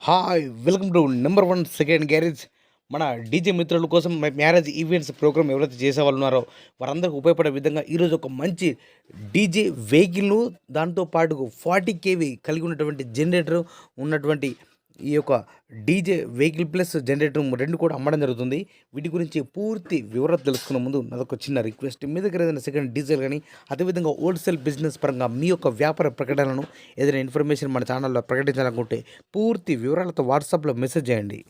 Hi welcome to number one second garage. మన DJ మిత్రుల కోసం మ్యారేజ్ ఈవెంట్స్ ప్రోగ్రామ్ ఎవరైతే చేసేవాళ్ళు ఉన్నారో వారందరికీ ఉపయోగపడే విధంగా ఈరోజు ఒక మంచి డీజే వెహికల్ను దాంతో పాటు 40 కేవీ కలిగి ఉన్నటువంటి జనరేటర్ ఉన్నటువంటి ఈ యొక్క డీజే వెహికల్ ప్లస్ జనరేటర్ రెండు కూడా అమ్మడం జరుగుతుంది. వీటి గురించి పూర్తి వివరాలు తెలుసుకునే ముందు నాదొక చిన్న రిక్వెస్ట్, మీ దగ్గర ఏదైనా సెకండ్ డీజిల్ కానీ అదేవిధంగా హోల్సేల్ బిజినెస్ పరంగా మీ యొక్క వ్యాపార ప్రకటనలను ఏదైనా ఇన్ఫర్మేషన్ మన ఛానల్లో ప్రకటించాలనుకుంటే పూర్తి వివరాలతో వాట్సాప్లో మెసేజ్ చేయండి.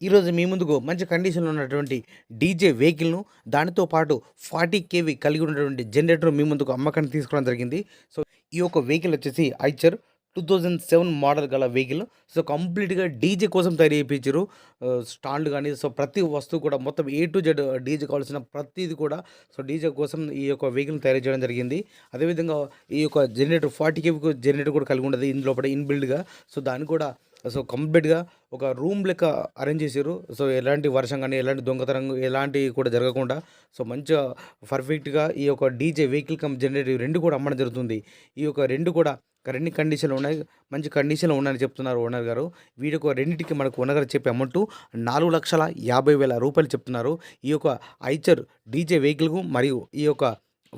ఈరోజు మీ ముందుకు మంచి కండిషన్లో ఉన్నటువంటి డీజే వెహికల్ను దానితో పాటు 40 కేవీ కలిగి ఉన్నటువంటి జనరేటర్ మీ ముందుకు అమ్మకాన్ని తీసుకోవడం జరిగింది. సో ఈ యొక్క వెహికల్ వచ్చేసి ఐచర్ 2007 మోడల్ గల వెహికల్. సో కంప్లీట్గా డీజే కోసం తయారు చేయించారు. స్టాండ్ కానీ సో ప్రతి వస్తువు కూడా మొత్తం ఏ టు జెడ్ డీజే కావాల్సిన ప్రతిది కూడా సో డీజే కోసం ఈ యొక్క వెహికల్ తయారు చేయడం జరిగింది. అదేవిధంగా ఈ యొక్క జనరేటర్ 40 కేవీ జనరేటర్ కూడా కలిగి ఉండదు ఇందులో ఇన్బిల్డ్గా. సో దాన్ని కూడా సో కంప్లీట్గా ఒక రూమ్ లెక్క అరేంజ్ చేశారు. సో ఎలాంటి వర్షం కానీ ఎలాంటి దొంగతనం ఎలాంటివి కూడా జరగకుండా సో మంచిగా పర్ఫెక్ట్గా ఈ యొక్క డీజే వెహికల్ కమ్ జనరేటర్ రెండు కూడా అమ్మడం జరుగుతుంది. ఈ యొక్క రెండు కూడా రెండు కండిషన్లో ఉన్నాయి, మంచి కండిషన్లో ఉన్నాయని చెప్తున్నారు ఓనర్ గారు. వీడికి రెండింటికి మనకు ఓనర్ గారు చెప్పే అమౌంట్ 4,50,000 రూపాయలు చెప్తున్నారు. ఈ యొక్క ఐచర్ డీజే వెహికల్కు మరియు ఈ యొక్క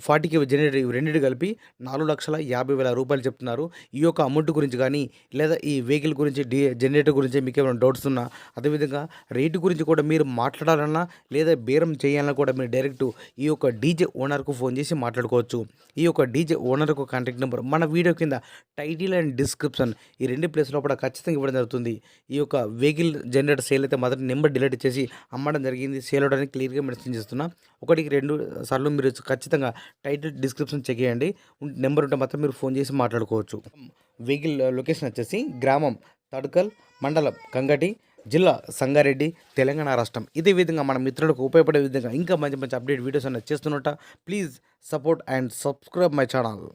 40 కేవీ జనరేటర్ ఇవి రెండింటి కలిపి 4,50,000 రూపాయలు చెప్తున్నారు. ఈ యొక్క అమౌంట్ గురించి కానీ లేదా ఈ వెహికల్ గురించి జనరేటర్ గురించి మీకు ఏమైనా డౌట్స్ ఉన్నా అదేవిధంగా రేటు గురించి కూడా మీరు మాట్లాడాలన్నా లేదా బేరం చేయాలన్నా కూడా మీరు డైరెక్ట్ ఈ యొక్క డీజే ఓనర్కు ఫోన్ చేసి మాట్లాడుకోవచ్చు. ఈ యొక్క డీజే ఓనర్కు కాంటాక్ట్ నెంబర్ మన వీడియో కింద టైటిల్ అండ్ డిస్క్రిప్షన్ ఈ రెండు ప్లేస్ లోపల ఖచ్చితంగా ఇవ్వడం జరుగుతుంది. ఈ యొక్క వెహికల్ జనరేటర్ సేల్ అయితే మొదటి నెంబర్ డిలీట్ చేసి అమ్మడం జరిగింది. సేల్ అవడానికి క్లియర్గా మెన్షన్ చేస్తున్నా. 1-2 సార్లు మీరు ఖచ్చితంగా టైటిల్ డిస్క్రిప్షన్ చెక్ చేయండి. నెంబర్ ఉంటే మాత్రం మీరు ఫోన్ చేసి మాట్లాడుకోవచ్చు. వెహికల్ లొకేషన్ వచ్చేసి గ్రామం తడ్కల్, మండలం కంగటి, జిల్లా సంగారెడ్డి, తెలంగాణ రాష్ట్రం. ఇదే విధంగా మన మిత్రులకు ఉపయోగపడే విధంగా ఇంకా మంచి మంచి అప్డేట్ వీడియోస్ అన్నీ చేస్తున్నట్ట. Please support and subscribe my channel.